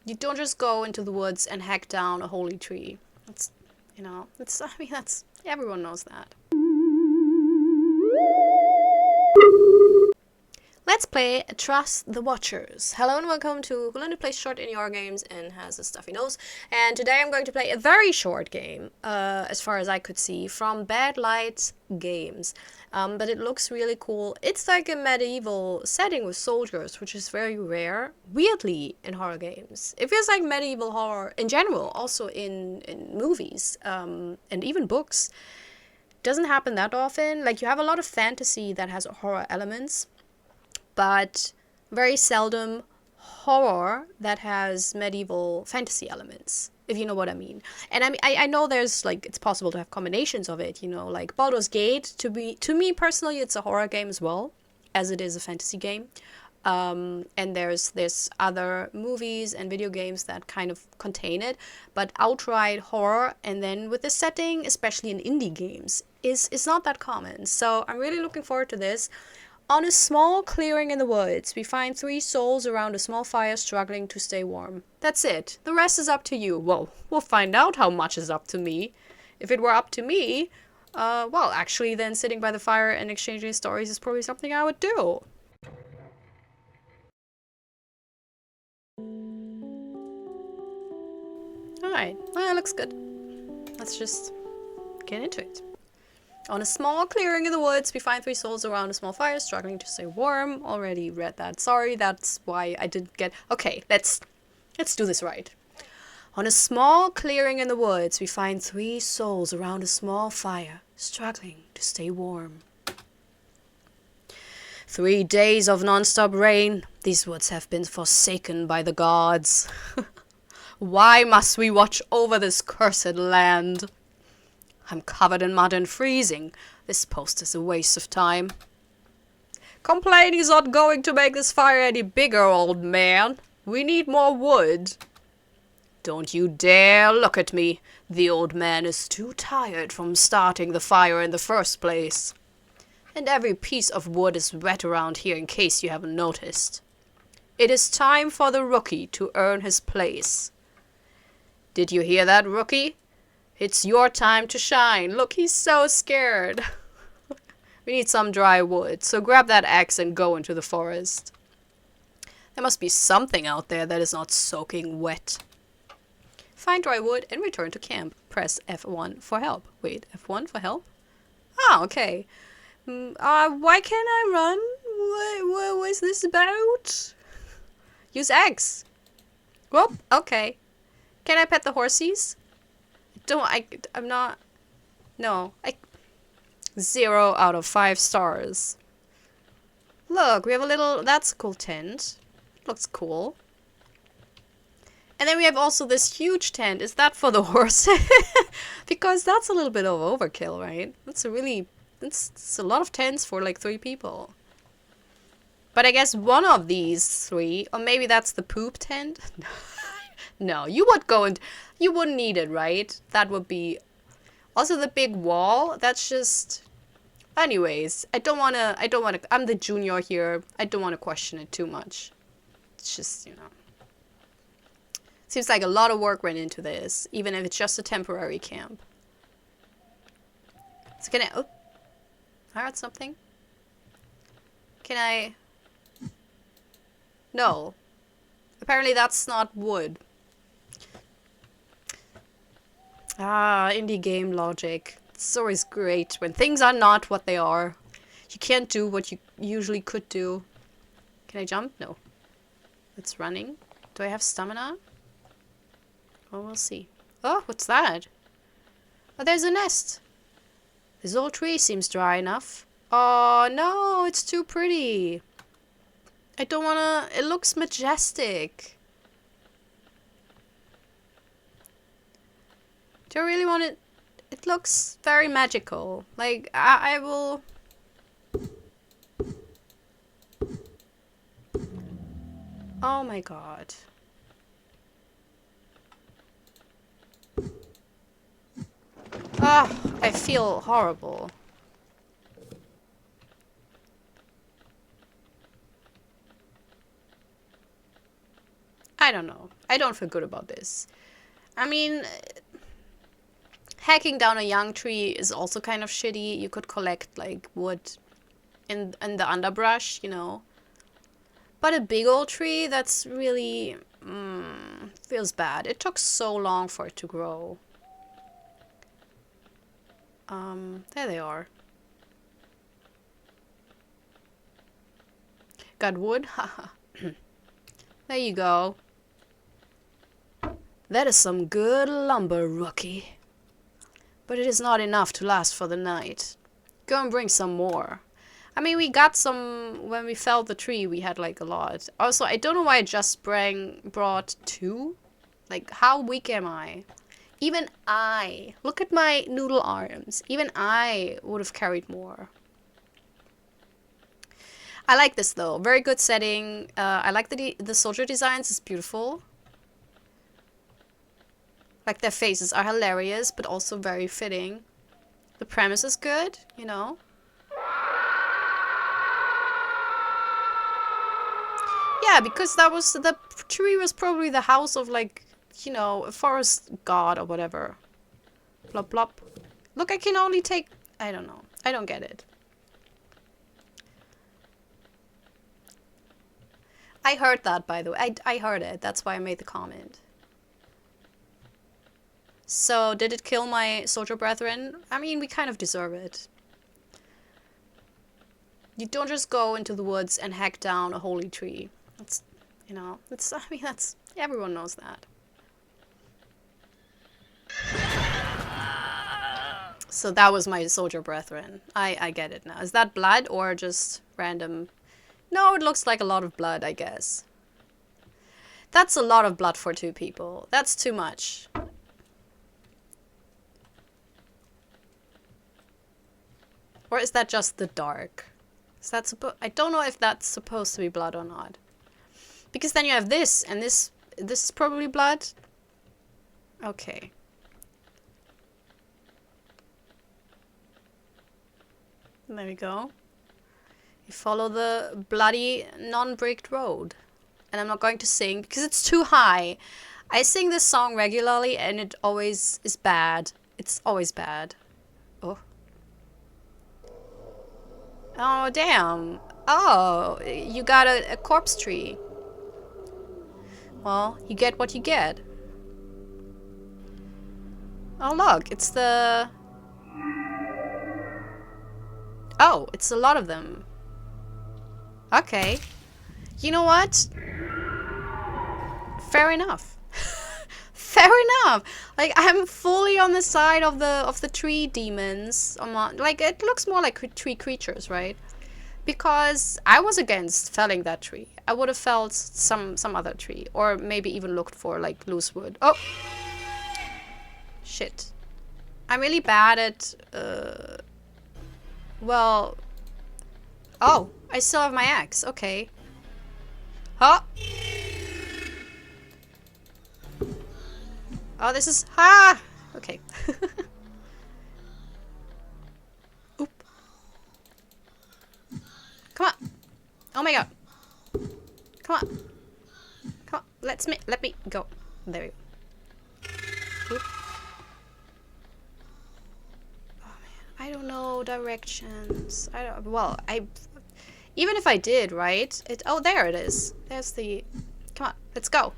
You don't just go into the woods and hack down a holy tree. That's, you know, it's, I mean, that's, everyone knows that. Let's play Trust the Watchers. Hello and welcome to who learned to play short in your games and has a stuffy nose. And today I'm going to play a very short game, as far as I could see, from Bad Light Games. But it looks really cool. It's like a medieval setting with soldiers, which is very rare, weirdly, in horror games. It feels like medieval horror in general, also in movies, and even books. Doesn't happen that often. Like, you have a lot of fantasy that has horror elements, but very seldom horror that has medieval fantasy elements, if you know what I mean. And I know there's, like, it's possible to have combinations of it, you know, like Baldur's Gate, to me personally, it's a horror game as well, as it is a fantasy game. And there's other movies and video games that kind of contain it, but outright horror, and then with the setting, especially in indie games, is not that common. So I'm really looking forward to this. On a small clearing in the woods, we find 3 souls around a small fire struggling to stay warm. That's it. The rest is up to you. Well, we'll find out how much is up to me. If it were up to me, well, actually, then sitting by the fire and exchanging stories is probably something I would do. Alright, well, that looks good. Let's just get into it. On a small clearing in the woods, we find 3 souls around a small fire, struggling to stay warm. Already read that. Sorry, that's why I didn't get... Okay, let's do this right. On a small clearing in the woods, we find 3 souls around a small fire, struggling to stay warm. 3 days of non-stop rain. These woods have been forsaken by the gods. Why must we watch over this cursed land? I'm covered in mud and freezing. This post is a waste of time. Complaining's not going to make this fire any bigger, old man. We need more wood. Don't you dare look at me. The old man is too tired from starting the fire in the first place. And every piece of wood is wet around here in case you haven't noticed. It is time for the rookie to earn his place. Did you hear that, rookie? It's your time to shine. Look, he's so scared. We need some dry wood, so grab that axe and go into the forest. There must be something out there that is not soaking wet. Find dry wood and return to camp. Press F1 for help. Wait, F1 for help? Ah, okay. Why can't I run? What was this about? Use X. Well, okay. Can I pet the horsies? I'm not... No. 0 out of 5 stars. Look, we have a little... That's a cool tent. Looks cool. And then we have also this huge tent. Is that for the horses? Because that's a little bit of overkill, right? That's a really... It's a lot of tents for like 3 people. But I guess one of these 3... Or maybe that's the poop tent? No, you would go and... You wouldn't need it, right? That would be... Also, the big wall, that's just... Anyways, I don't want to... I'm the junior here. I don't want to question it too much. It's just, you know... Seems like a lot of work went into this, even if it's just a temporary camp. So can I... Oh, I heard something. Can I... No. Apparently that's not wood. Ah, indie game logic. It's always great when things are not what they are. You can't do what you usually could do. Can I jump? No. It's running. Do I have stamina? Well, we'll see. Oh, what's that? Oh, there's a nest. This old tree seems dry enough. Oh, no, it's too pretty. I don't wanna... It looks majestic. Do I really want it? It looks very magical. Like, I will... Oh my god. Ah, I feel horrible. I don't know. I don't feel good about this. I mean, hacking down a young tree is also kind of shitty. You could collect, like, wood in the underbrush, you know. But a big old tree, that's really... feels bad. It took so long for it to grow. There they are. Got wood? Haha. There you go. That is some good lumber, rookie. But it is not enough to last for the night. Go and bring some more. I mean, we got some... When we felled the tree, we had, like, a lot. Also, I don't know why I just brought 2. Like, how weak am I? Even I... Look at my noodle arms. Even I would have carried more. I like this, though. Very good setting. I like the soldier designs. It's beautiful. Like, their faces are hilarious, but also very fitting. The premise is good, you know. Yeah, because that was... The tree was probably the house of, like, you know, a forest god or whatever. Blop, blop. Look, I can only take... I don't know. I don't get it. I heard that, by the way. I heard it. That's why I made the comment. So, did it kill my soldier brethren? I mean, we kind of deserve it. You don't just go into the woods and hack down a holy tree. That's, you know, it's, I mean, that's, everyone knows that. So that was my soldier brethren. I get it now. Is that blood or just random? No, it looks like a lot of blood, I guess. That's a lot of blood for 2 people. That's too much. Or is that just the dark? Is that I don't know if that's supposed to be blood or not. Because then you have this, and this is probably blood. Okay. There we go. You follow the bloody non-bricked road. And I'm not going to sing because it's too high. I sing this song regularly and it always is bad. It's always bad. Oh. Oh, damn. Oh, you got a corpse tree. Well, you get what you get. Oh, look, it's the... Oh, it's a lot of them. Okay. You know what? Fair enough. Fair enough. Like, I'm fully on the side of the tree demons. Like, it looks more like tree creatures, right? Because I was against felling that tree. I would have felled some other tree. Or maybe even looked for, like, loose wood. Oh! Shit. I'm really bad at, well... Oh! I still have my axe. Okay. Huh? Oh, this is... Ah! Okay. Oop. Come on. Oh my god. Come on. Come on. Let me go. There we go. Oop. Oh man. I don't know directions. Even if I did, right? Oh, there it is. There's the... Come on. Let's go.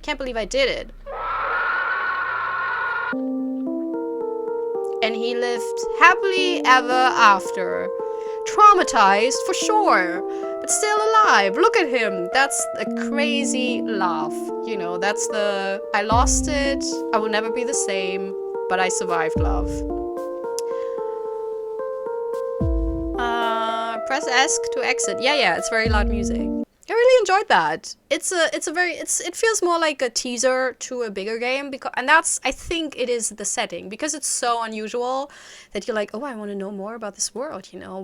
Can't believe I did it. And he lived happily ever after. Traumatized, for sure. But still alive. Look at him. That's a crazy laugh. You know, that's the... I lost it. I will never be the same. But I survived love. Press Ask to exit. Yeah, it's very loud music. I really enjoyed that. It feels more like a teaser to a bigger game and that's, I think it is the setting because it's so unusual that you're like, oh, I want to know more about this world, you know,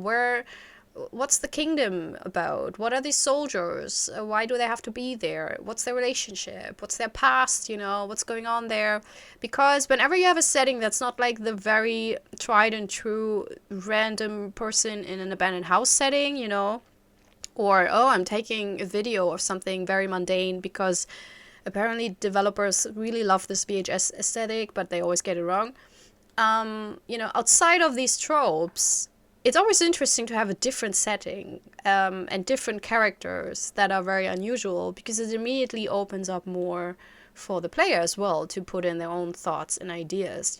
what's the kingdom about? What are these soldiers? Why do they have to be there? What's their relationship? What's their past, you know? What's going on there? Because whenever you have a setting that's not like the very tried and true random person in an abandoned house setting, you know, or, oh, I'm taking a video of something very mundane because Apparently, developers really love this VHS aesthetic, but they always get it wrong. Outside of these tropes, it's always interesting to have a different setting and different characters that are very unusual, because it immediately opens up more for the player as well to put in their own thoughts and ideas,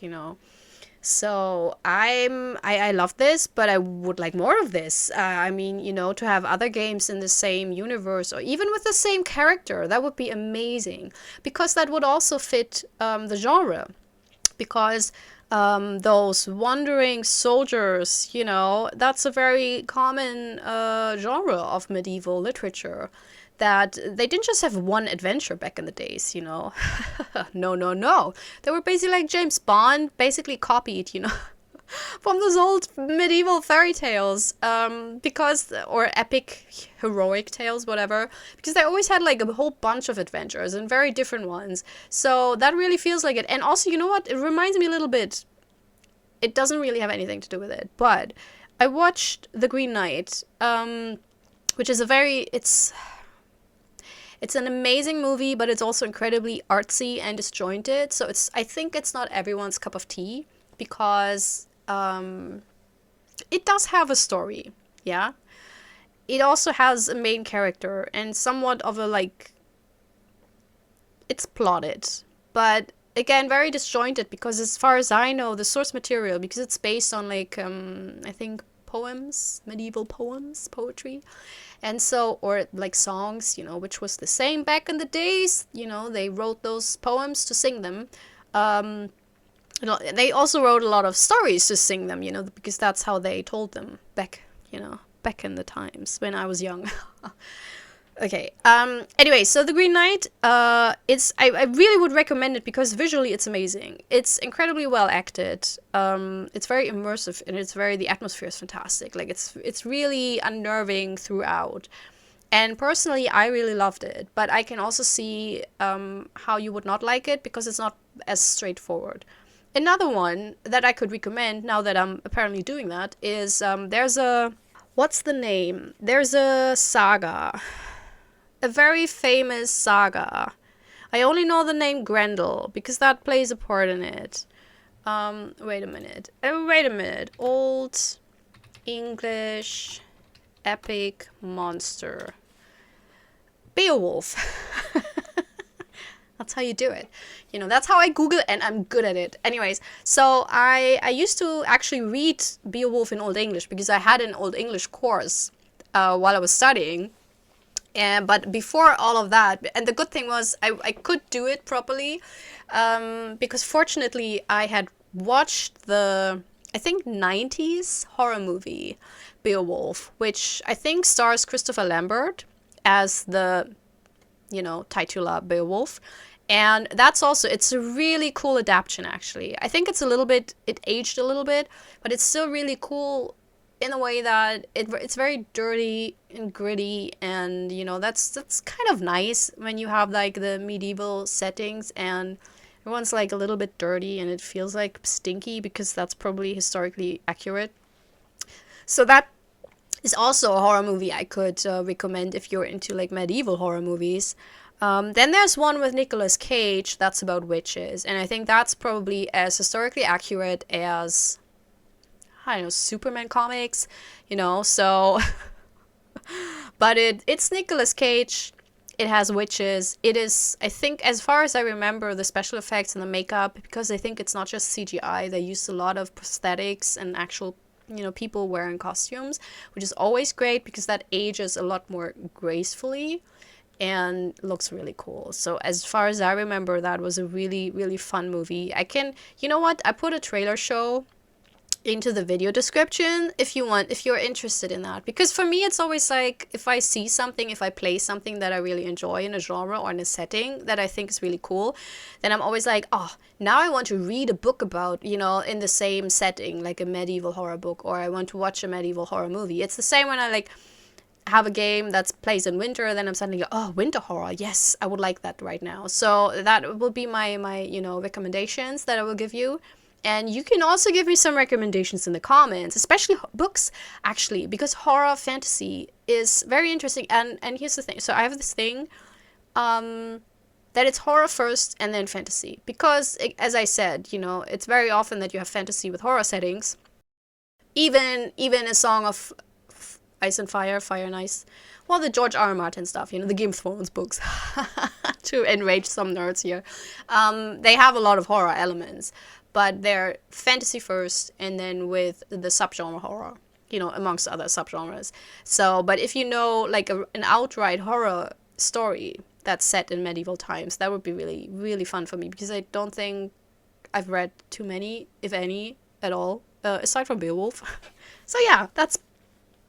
So I love this, but I would like more of this. To have other games in the same universe or even with the same character, that would be amazing, because that would also fit the genre. Because those wandering soldiers, that's a very common genre of medieval literature. That they didn't just have one adventure back in the days, No. They were basically like James Bond, basically copied, from those old medieval fairy tales, or epic heroic tales, whatever, because they always had like a whole bunch of adventures and very different ones. So that really feels like it. And also, you know what? It reminds me a little bit. It doesn't really have anything to do with it, but I watched The Green Knight, which is it's an amazing movie, but it's also incredibly artsy and disjointed. So I think it's not everyone's cup of tea, because it does have a story, yeah. It also has a main character and somewhat of it's plotted, but again, very disjointed, because as far as I know, the source material, because it's based on I think poems, medieval poems, poetry. And so, or like songs, which was the same back in the days, they wrote those poems to sing them. They also wrote a lot of stories to sing them, because that's how they told them back in the times when I was young. Okay. Anyway, so The Green Knight, I really would recommend it, because visually it's amazing. It's incredibly well acted. It's very immersive, and the atmosphere is fantastic. Like it's really unnerving throughout. And personally, I really loved it. But I can also see how you would not like it, because it's not as straightforward. Another one that I could recommend, now that I'm apparently doing that, is what's the name? There's a saga. A very famous saga. I only know the name Grendel, because that plays a part in it. Wait a minute. Old English epic monster. Beowulf. That's how you do it. That's how I Google it, and I'm good at it. Anyways, so I used to actually read Beowulf in Old English, because I had an Old English course while I was studying. But before all of that, and the good thing was I could do it properly, because fortunately I had watched the, I think, 90s horror movie Beowulf, which I think stars Christopher Lambert as the, titular Beowulf. And that's also, it's a really cool adaptation, actually. I think it aged a little bit, but it's still really cool in a way that it's very dirty and gritty, and that's kind of nice when you have like the medieval settings and everyone's like a little bit dirty and it feels like stinky, because that's probably historically accurate. So that is also a horror movie I could recommend if you're into like medieval horror movies. Then there's one with Nicolas Cage that's about witches, and I think that's probably as historically accurate as, I don't know, Superman comics, so. But it's Nicolas Cage. It has witches. It is, I think, as far as I remember, the special effects and the makeup, because I think it's not just CGI. They used a lot of prosthetics and actual, people wearing costumes, which is always great, because that ages a lot more gracefully and looks really cool. So as far as I remember, that was a really, really fun movie. You know what? I put a trailer show into the video description if you're interested in that, because for me it's always like, if I play something that I really enjoy in a genre or in a setting that I think is really cool, then I'm always like, oh, now I want to read a book about, in the same setting, like a medieval horror book, or I want to watch a medieval horror movie. It's the same when I like have a game that plays in winter, then I'm suddenly like, oh, winter horror, yes, I would like that right now. So that will be my recommendations that I will give you. And you can also give me some recommendations in the comments, especially books, actually, because horror fantasy is very interesting. And here's the thing. So I have this thing. that it's horror first and then fantasy. Because, as I said, it's very often that you have fantasy with horror settings. Even A Song of Ice and Fire, Fire and Ice. Well, the George R. R. Martin stuff, the Game of Thrones books, to enrage some nerds here. They have a lot of horror elements, but they're fantasy first, and then with the subgenre horror, amongst other subgenres. So, but if you know, like, an outright horror story that's set in medieval times, that would be really, really fun for me, because I don't think I've read too many, if any, at all, aside from Beowulf. So yeah, that's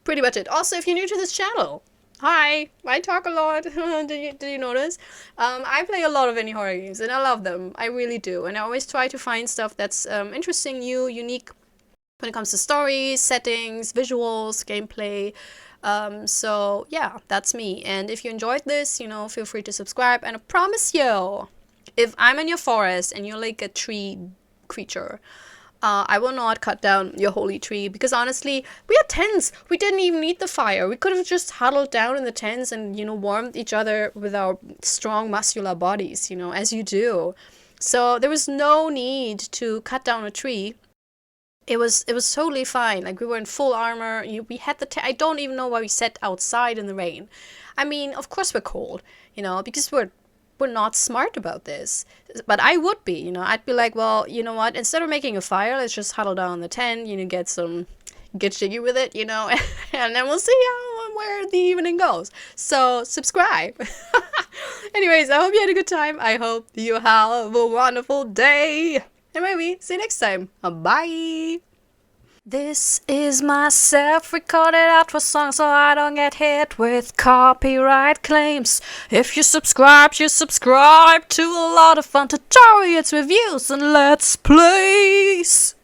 pretty much it. Also, if you're new to this channel, hi, I talk a lot. Did you notice? I play a lot of indie horror games, and I love them. I really do. And I always try to find stuff that's interesting, new, unique when it comes to stories, settings, visuals, gameplay. So yeah, that's me. And if you enjoyed this, feel free to subscribe. And I promise you, if I'm in your forest and you're like a tree creature, I will not cut down your holy tree, because honestly, we had tents. We didn't even need the fire. We could have just huddled down in the tents and, warmed each other with our strong muscular bodies, as you do. So there was no need to cut down a tree. It was totally fine. Like, we were in full armor. We had I don't even know why we sat outside in the rain. I mean, of course we're cold, because we're not smart about this. But I would be, I'd be like, well, you know what? Instead of making a fire, let's just huddle down in the tent, get jiggy with it, and then we'll see where the evening goes. So subscribe. Anyways, I hope you had a good time. I hope you have a wonderful day. And maybe see you next time. Bye. This is my self-recorded outro song, so I don't get hit with copyright claims. If you subscribe to a lot of fun tutorials, reviews, and let's plays.